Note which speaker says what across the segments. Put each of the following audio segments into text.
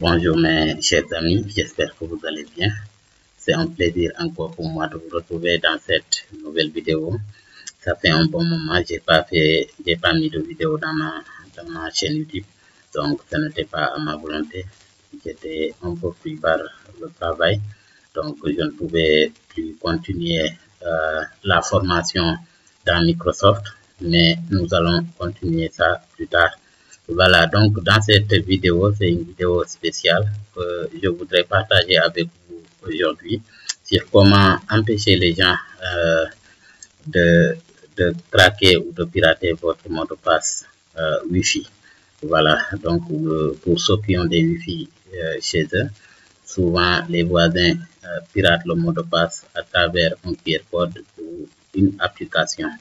Speaker 1: Bonjour mes chers amis, j'espère que vous allez bien. C'est un plaisir encore pour moi de vous retrouver dans cette nouvelle vidéo. Ça fait un bon moment, j'ai pas mis de vidéo dans ma chaîne YouTube, donc ce n'était pas à ma volonté. J'étais un peu pris par le travail, donc je ne pouvais plus continuer la formation dans Microsoft, mais nous allons continuer ça plus tard. Voilà, donc dans cette vidéo, c'est une vidéo spéciale que je voudrais partager avec vous aujourd'hui sur comment empêcher les gens de craquer ou de pirater votre mot de passe Wi-Fi. Voilà, donc pour ceux qui ont des Wi-Fi chez eux, souvent les voisins piratent le mot de passe à travers un QR code ou une application.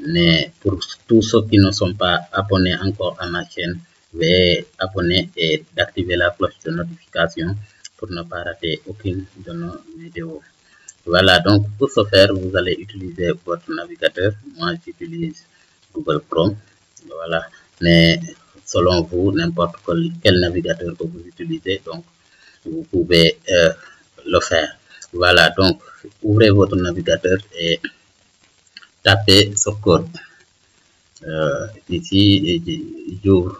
Speaker 1: Mais pour tous ceux qui ne sont pas abonnés encore à ma chaîne, veuillez abonner et d'activer la cloche de notification pour ne pas rater aucune de nos vidéos. Voilà, donc pour ce faire, vous allez utiliser votre navigateur. Moi, j'utilise Google Chrome. Voilà, mais selon vous, n'importe quel navigateur que vous utilisez, donc vous pouvez le faire. Voilà, donc ouvrez votre navigateur et tapez ce code. Ici, j'ouvre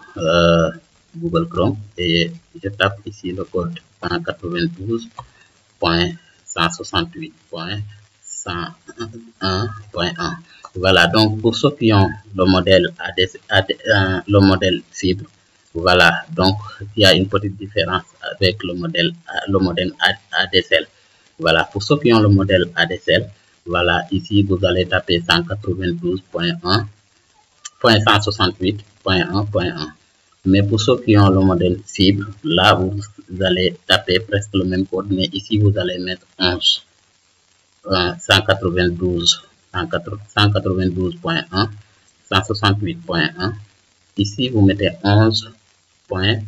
Speaker 1: Google Chrome et je tape ici le code 192.168.101.1. Voilà, donc pour ceux qui ont le modèle le modèle fibre, voilà, donc il y a une petite différence avec le modèle ADSL. Voilà, pour ceux qui ont le modèle ADSL, voilà, ici vous allez taper 192.168.1.1. Mais pour ceux qui ont le modèle fibre, là vous allez taper presque le même code, mais ici vous allez mettre 11. 192.1, 168.1. Ici vous mettez 11.1.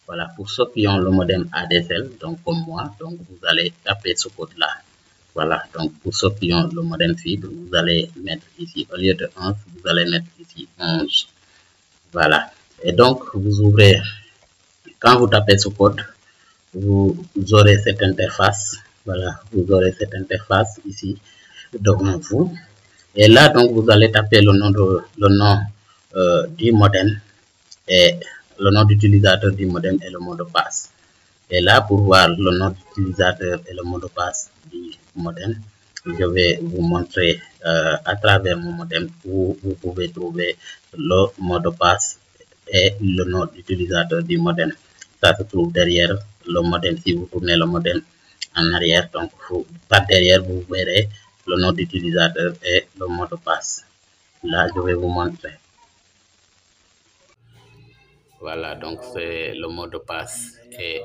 Speaker 1: Voilà, pour ceux qui ont le modem ADSL, donc comme moi, donc vous allez taper ce code-là. Voilà, donc pour ceux qui ont le modem fibre, vous allez mettre ici, au lieu de 11, vous allez mettre ici 11. Voilà, et donc vous ouvrez, quand vous tapez ce code, vous aurez cette interface. Voilà, vous aurez cette interface ici devant vous. Et là, donc, vous allez taper le nom du modem et le nom d'utilisateur du modem et le mot de passe. Et là, pour voir le nom d'utilisateur et le mot de passe du modem, je vais vous montrer à travers mon modem où vous pouvez trouver le mot de passe et le nom d'utilisateur du modem. Ça se trouve derrière le modem. Si vous tournez le modem en arrière, donc par derrière, vous verrez le nom d'utilisateur et le mot de passe. Là, je vais vous montrer. Voilà, donc c'est le mot de passe et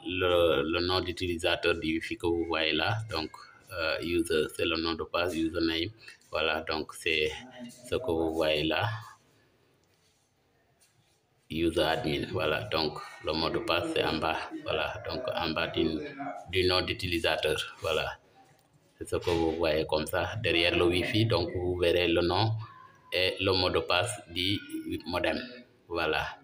Speaker 1: le nom d'utilisateur du Wi-Fi que vous voyez là. Donc, user, c'est le nom de passe, username. Voilà, donc c'est ce que vous voyez là. User admin, voilà, donc le mot de passe c'est en bas, voilà, donc en bas du nom d'utilisateur, voilà, c'est ce que vous voyez comme ça, derrière le Wi-Fi, donc vous verrez le nom et le mot de passe du modem, voilà.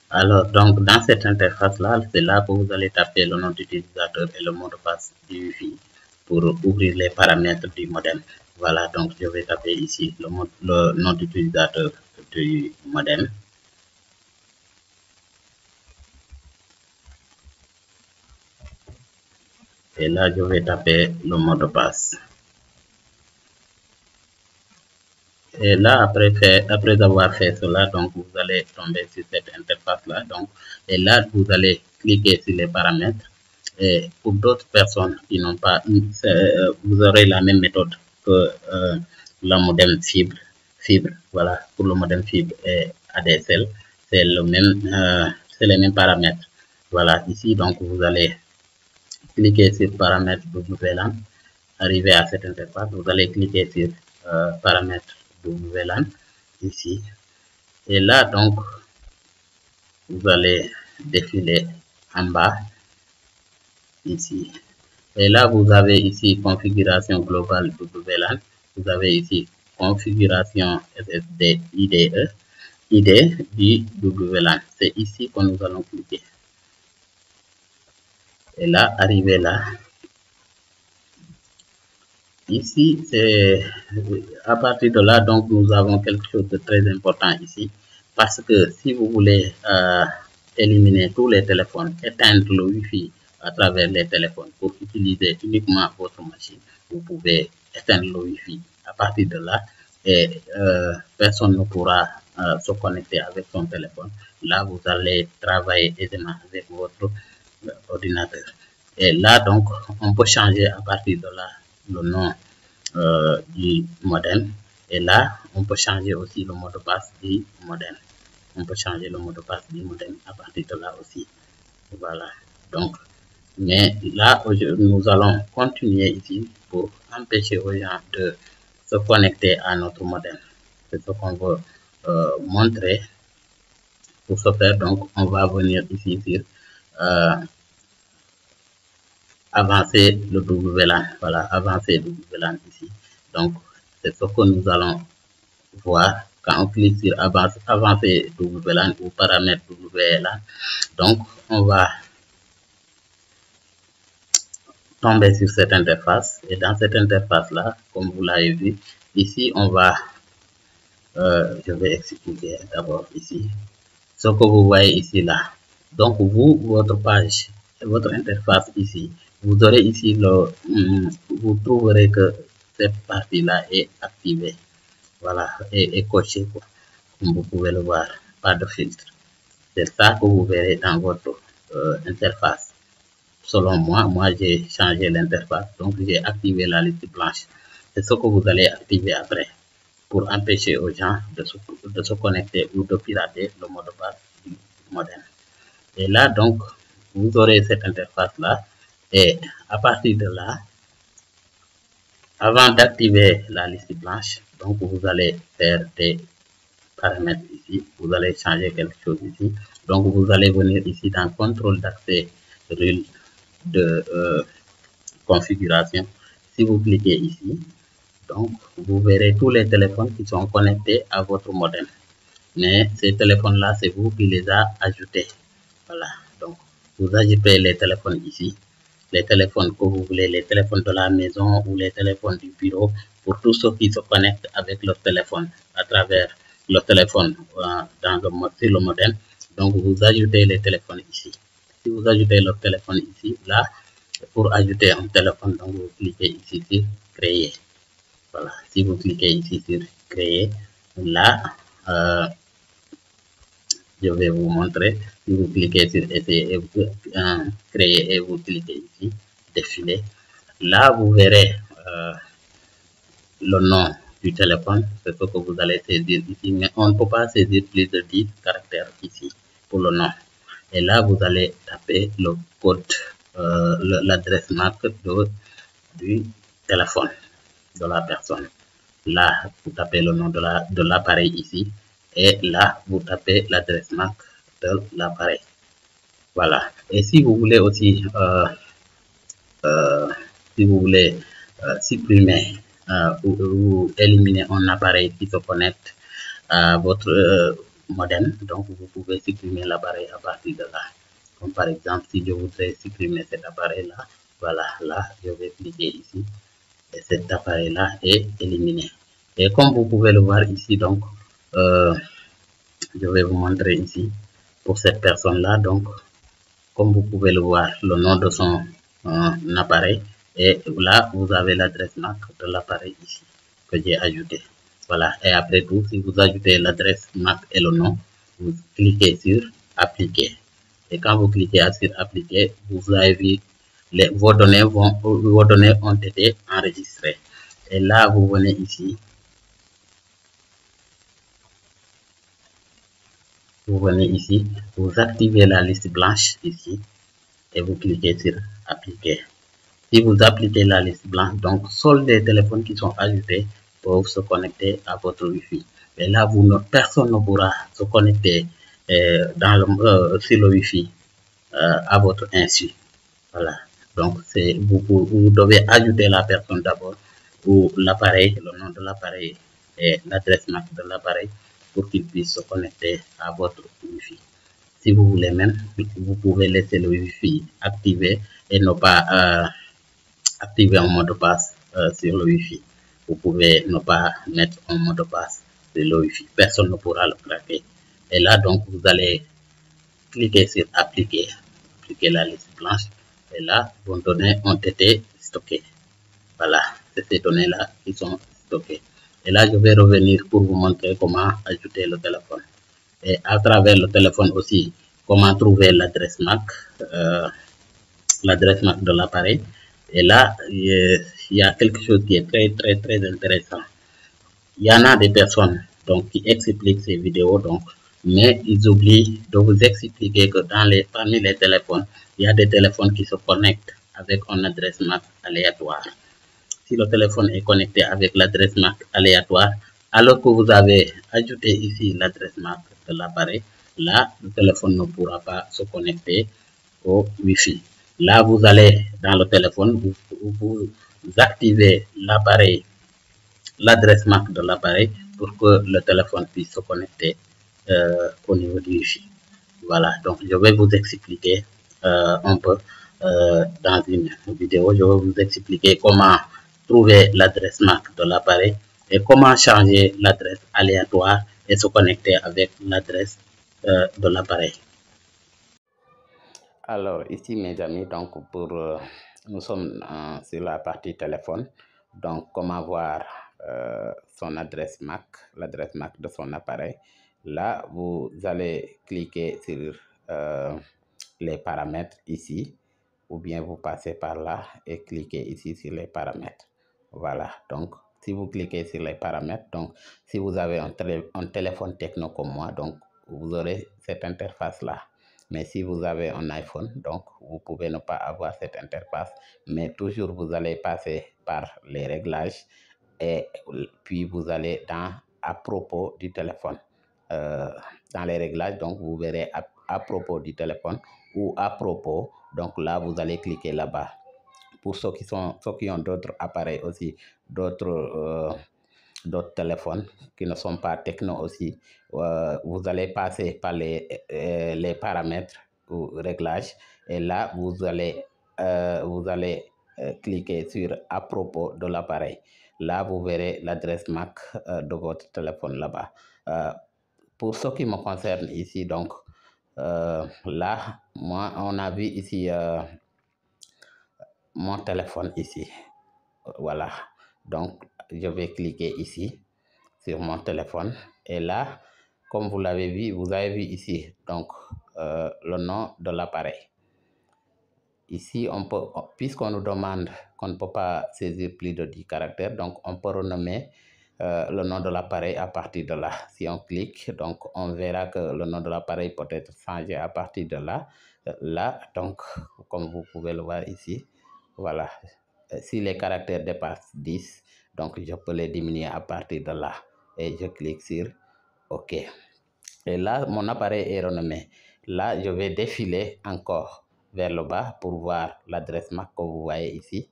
Speaker 1: Alors, donc dans cette interface là, c'est là que vous allez taper le nom d'utilisateur et le mot de passe du Wi-Fi pour ouvrir les paramètres du modem. Voilà, donc je vais taper ici le nom d'utilisateur du modem. Et là, je vais taper le mot de passe. Et là, après avoir fait cela, donc vous allez tomber sur cette interface-là. Donc, et là, vous allez cliquer sur les paramètres. Et pour d'autres personnes qui n'ont pas, vous aurez la même méthode que le modem fibre. Voilà, pour le modem fibre et ADSL, c'est les mêmes paramètres. Voilà, ici, donc vous allez cliquer sur paramètres WLAN. Arrivé à cette interface, vous allez cliquer sur paramètres WLAN ici. Et là, donc, vous allez défiler en bas ici. Et là, vous avez ici configuration globale WLAN. Vous avez ici configuration SSD IDE. ID du WLAN. C'est ici que nous allons cliquer. Et là, arrivé là, ici, c'est à partir de là, donc nous avons quelque chose de très important ici, parce que si vous voulez éliminer tous les téléphones, éteindre le Wi-Fi à travers les téléphones pour utiliser uniquement votre machine, vous pouvez éteindre le Wi-Fi à partir de là et personne ne pourra se connecter avec son téléphone. Là, vous allez travailler aisément avec votre ordinateur. Et là, donc, on peut changer à partir de là le nom du modem. Et là, on peut changer aussi le mot de passe du modem. On peut changer le mot de passe du modem à partir de là aussi. Voilà. Donc, mais là, nous allons continuer ici pour empêcher aux gens de se connecter à notre modem. C'est ce qu'on veut montrer. Pour ce faire, donc, on va venir ici sur avancer le WLAN. Voilà, avancer le WLAN ici. Donc, c'est ce que nous allons voir quand on clique sur avancer WLAN ou paramètres WLAN. Donc, on va tomber sur cette interface. Et dans cette interface-là, comme vous l'avez vu, ici, on va, je vais expliquer d'abord ici, ce que vous voyez ici, là. Donc, vous, votre page, votre interface ici, vous aurez ici vous trouverez que cette partie-là est activée. Voilà, et cochée, quoi. Comme vous pouvez le voir, pas de filtre. C'est ça que vous verrez dans votre interface. Selon moi j'ai changé l'interface, donc j'ai activé la liste blanche. C'est ce que vous allez activer après pour empêcher aux gens de se connecter ou de pirater le mot de passe du modem. Et là, donc, vous aurez cette interface-là. Et à partir de là, avant d'activer la liste blanche, donc vous allez faire des paramètres ici. Vous allez changer quelque chose ici. Donc, vous allez venir ici dans contrôle d'accès rule de configuration. Si vous cliquez ici, donc vous verrez tous les téléphones qui sont connectés à votre modem. Mais ces téléphones-là, c'est vous qui les a ajoutés. Voilà. Donc, vous ajoutez les téléphones ici. Les téléphones que vous voulez, les téléphones de la maison ou les téléphones du bureau, pour tous ceux qui se connectent avec leur téléphone à travers le téléphone sur le modem. Donc, vous ajoutez les téléphones ici. Si vous ajoutez leur téléphone ici, là, pour ajouter un téléphone, donc vous cliquez ici sur créer. Voilà. Si vous cliquez ici sur créer, là, je vais vous montrer. Si vous cliquez sur essayer et vous créer et vous cliquez ici, défiler, là vous verrez le nom du téléphone, c'est ce que vous allez saisir ici, mais on ne peut pas saisir plus de 10 caractères ici pour le nom. Et là vous allez taper le code, l'adresse marque du téléphone de la personne. Là vous tapez le nom de l'appareil ici. Et là, vous tapez l'adresse MAC de l'appareil. Voilà. Et si vous voulez aussi, supprimer ou éliminer un appareil qui se connecte à votre modem, donc vous pouvez supprimer l'appareil à partir de là. Comme par exemple, si je voudrais supprimer cet appareil-là, voilà, là, je vais cliquer ici et cet appareil-là est éliminé. Et comme vous pouvez le voir ici, donc, je vais vous montrer ici pour cette personne-là. Donc, comme vous pouvez le voir, le nom de son appareil. Et là, vous avez l'adresse MAC de l'appareil ici que j'ai ajouté. Voilà. Et après tout, si vous ajoutez l'adresse MAC et le nom, vous cliquez sur appliquer. Et quand vous cliquez sur appliquer, vous avez vu vos données ont été enregistrées. Et là, vous venez ici. Vous venez ici, vous activez la liste blanche ici et vous cliquez sur appliquer. Si vous appliquez la liste blanche, donc seuls les téléphones qui sont ajoutés peuvent se connecter à votre Wi-Fi. Et là, personne ne pourra se connecter sur le Wi-Fi à votre insu. Voilà. Donc, vous devez ajouter la personne d'abord ou l'appareil, le nom de l'appareil et l'adresse MAC de l'appareil. pour qu'il puisse se connecter à votre Wi-Fi. Si vous voulez même, vous pouvez laisser le Wi-Fi activé et ne pas activer un mot de passe sur le Wi-Fi. Vous pouvez ne pas mettre un mot de passe sur le Wi-Fi. Personne ne pourra le craquer. Et là, donc, vous allez cliquer sur appliquer la liste blanche. Et là, vos données ont été stockées. Voilà, c'est ces données-là qui sont stockées. Et là, je vais revenir pour vous montrer comment ajouter le téléphone. Et à travers le téléphone aussi, comment trouver l'adresse MAC de l'appareil. Et là, il y a quelque chose qui est très intéressant. Il y en a des personnes donc, qui expliquent ces vidéos, donc, mais ils oublient de vous expliquer que parmi les téléphones, il y a des téléphones qui se connectent avec une adresse MAC aléatoire. Si le téléphone est connecté avec l'adresse MAC aléatoire, alors que vous avez ajouté ici l'adresse MAC de l'appareil, là, le téléphone ne pourra pas se connecter au Wi-Fi. Là, vous allez dans le téléphone, vous activez l'appareil, l'adresse MAC de l'appareil pour que le téléphone puisse se connecter au niveau du Wi-Fi. Voilà, donc je vais vous expliquer un peu dans une vidéo, je vais vous expliquer comment trouver l'adresse MAC de l'appareil et comment changer l'adresse aléatoire et se connecter avec l'adresse de l'appareil. Alors ici mes amis, donc nous sommes sur la partie téléphone, donc comment voir son adresse MAC, l'adresse MAC de son appareil. Là, vous allez cliquer sur les paramètres ici, ou bien vous passez par là et cliquez ici sur les paramètres. Voilà, donc si vous cliquez sur les paramètres, donc si vous avez un téléphone techno comme moi, donc vous aurez cette interface là. Mais si vous avez un iPhone, donc vous pouvez ne pas avoir cette interface, mais toujours vous allez passer par les réglages et puis vous allez à propos du téléphone. Dans les réglages, donc vous verrez à propos du téléphone ou à propos, donc là vous allez cliquer là-bas. Pour ceux qui ont d'autres appareils aussi, d'autres téléphones qui ne sont pas techno aussi, vous allez passer par les paramètres ou réglages et là vous allez cliquer sur à propos de l'appareil. Là vous verrez l'adresse MAC de votre téléphone là-bas. Pour ce qui me concerne ici, donc là moi on a vu ici mon téléphone ici. Voilà, donc je vais cliquer ici sur mon téléphone et là, comme vous l'avez vu, vous avez vu ici donc le nom de l'appareil. Ici, puisqu'on nous demande qu'on ne peut pas saisir plus de 10 caractères, donc on peut renommer le nom de l'appareil à partir de là. Si on clique, donc on verra que le nom de l'appareil peut être changé à partir de là. Là, donc, comme vous pouvez le voir ici, voilà. Si les caractères dépassent 10, donc je peux les diminuer à partir de là. Et je clique sur OK. Et là, mon appareil est renommé. Là, je vais défiler encore vers le bas pour voir l'adresse MAC que vous voyez ici.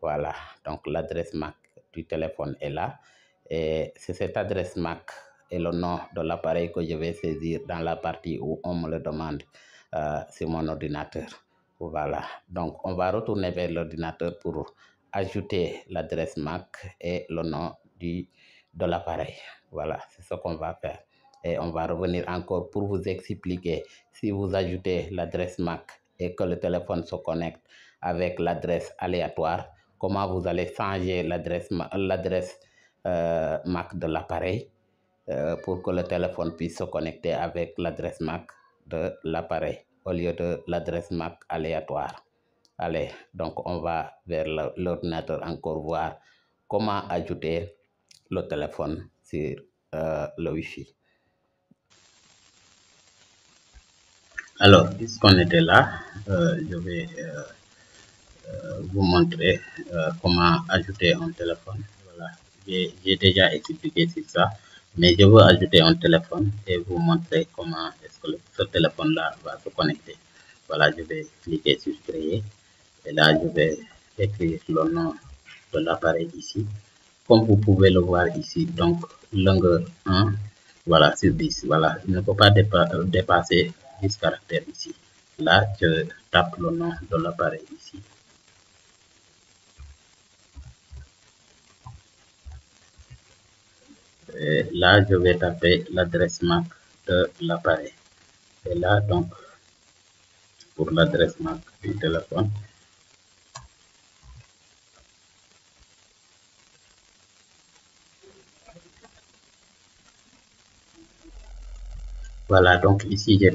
Speaker 1: Voilà, donc l'adresse MAC du téléphone est là. Et c'est cette adresse MAC et le nom de l'appareil que je vais saisir dans la partie où on me le demande sur mon ordinateur. Voilà, donc on va retourner vers l'ordinateur pour ajouter l'adresse MAC et le nom de l'appareil. Voilà, c'est ce qu'on va faire. Et on va revenir encore pour vous expliquer si vous ajoutez l'adresse MAC et que le téléphone se connecte avec l'adresse aléatoire, comment vous allez changer l'adresse MAC de l'appareil pour que le téléphone puisse se connecter avec l'adresse MAC de l'appareil au lieu de l'adresse MAC aléatoire. Allez, donc on va vers l'ordinateur encore voir comment ajouter le téléphone sur le Wi-Fi. Alors, puisqu'on était là, je vais vous montrer comment ajouter un téléphone. Voilà, j'ai déjà expliqué sur ça, mais je veux ajouter un téléphone et vous montrer comment est-ce que ce téléphone-là va se connecter. Voilà, je vais cliquer sur créer et là, je vais écrire le nom de l'appareil ici. Comme vous pouvez le voir ici, donc longueur 1, Voilà, sur 10. Voilà, il ne faut pas dépasser 10 caractères ici. Là, je tape le nom de l'appareil ici. Et là, je vais taper l'adresse MAC de l'appareil. Et là, donc, pour l'adresse MAC du téléphone, voilà, donc ici, j'ai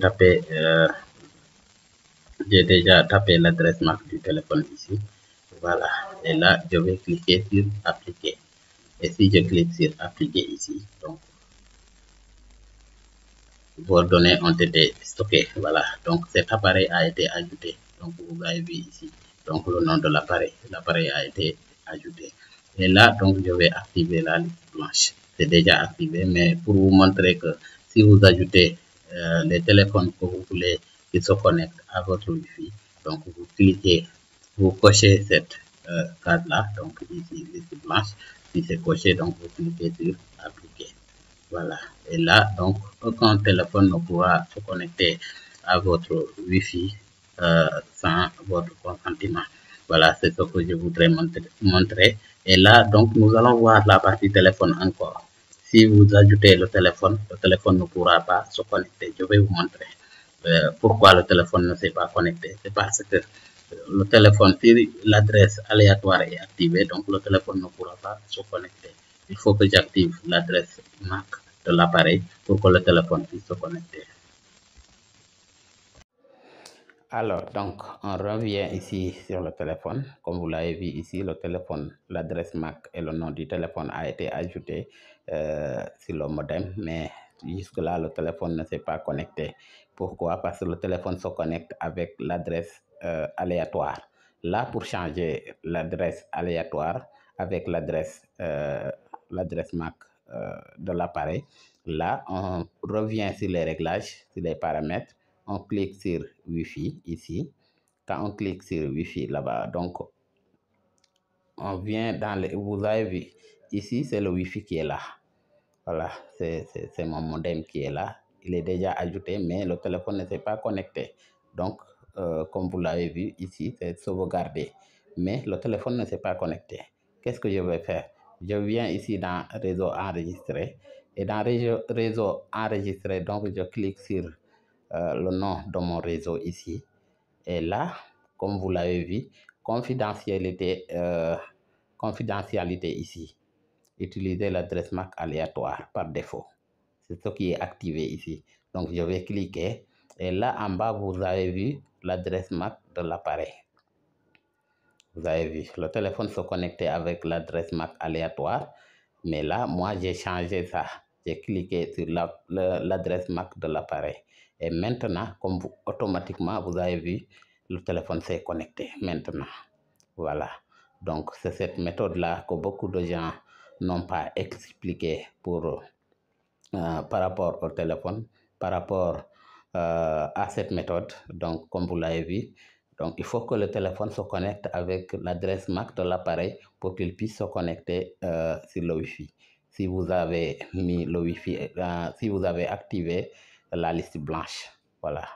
Speaker 1: déjà tapé l'adresse MAC du téléphone ici. Voilà, et là, je vais cliquer sur appliquer. Et si je clique sur appliquer ici, donc, vos données ont été stockées. Voilà, donc cet appareil a été ajouté. Donc, vous avez vu ici, donc le nom de l'appareil. L'appareil a été ajouté. Et là, donc, je vais activer la liste blanche. C'est déjà activé, mais pour vous montrer que si vous ajoutez les téléphones que vous voulez qu'ils se connectent à votre Wi-Fi, donc vous cliquez, vous cochez cette case-là, donc ici, liste blanche. Si c'est coché, donc vous cliquez sur appliquer. Voilà. Et là, donc, aucun téléphone ne pourra se connecter à votre Wi-Fi sans votre consentement. Voilà, c'est ce que je voudrais montrer. Et là, donc, nous allons voir la partie téléphone encore. Si vous ajoutez le téléphone ne pourra pas se connecter. Je vais vous montrer pourquoi le téléphone ne s'est pas connecté. C'est parce que le téléphone, si l'adresse aléatoire est activée, donc le téléphone ne pourra pas se connecter. Il faut que j'active l'adresse MAC de l'appareil pour que le téléphone puisse se connecter. Alors, donc, on revient ici sur le téléphone. Comme vous l'avez vu ici, le téléphone, l'adresse MAC et le nom du téléphone a été ajouté sur le modem, mais jusque-là, le téléphone ne s'est pas connecté. Pourquoi? Parce que le téléphone se connecte avec l'adresse aléatoire. Là, pour changer l'adresse aléatoire avec l'adresse MAC de l'appareil, là, on revient sur les réglages, sur les paramètres. On clique sur Wi-Fi ici. Quand on clique sur Wi-Fi là-bas, donc on vient dans les... Vous avez vu, ici c'est le Wi-Fi qui est là. Voilà, c'est mon modem qui est là. Il est déjà ajouté, mais le téléphone ne s'est pas connecté. Donc, comme vous l'avez vu ici, c'est sauvegardé. Mais le téléphone ne s'est pas connecté. Qu'est-ce que je vais faire? Je viens ici dans réseau enregistré. Et dans réseau enregistré, donc je clique sur le nom de mon réseau ici. Et là, comme vous l'avez vu, confidentialité ici. Utiliser l'adresse MAC aléatoire par défaut. C'est ce qui est activé ici. Donc, je vais cliquer. Et là, en bas, vous avez vu l'adresse MAC de l'appareil. Vous avez vu, le téléphone se connectait avec l'adresse MAC aléatoire. Mais là, moi, j'ai changé ça. J'ai cliqué sur l'adresse MAC de l'appareil. Et maintenant, comme automatiquement, vous avez vu, le téléphone s'est connecté maintenant. Voilà. Donc, c'est cette méthode-là que beaucoup de gens n'ont pas expliqué par rapport au téléphone, par rapport à cette méthode. Donc, comme vous l'avez vu, donc il faut que le téléphone se connecte avec l'adresse MAC de l'appareil pour qu'il puisse se connecter sur le Wi-Fi. Si vous avez mis le Wi-Fi, si vous avez activé la liste blanche. Voilà.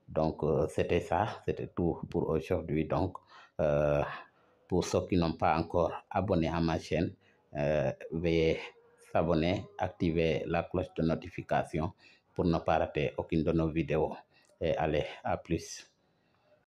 Speaker 1: Donc, c'était ça, c'était tout pour aujourd'hui. Donc, pour ceux qui n'ont pas encore abonné à ma chaîne, veuillez s'abonner, activer la cloche de notification pour ne pas rater aucune de nos vidéos. Et allez, à plus.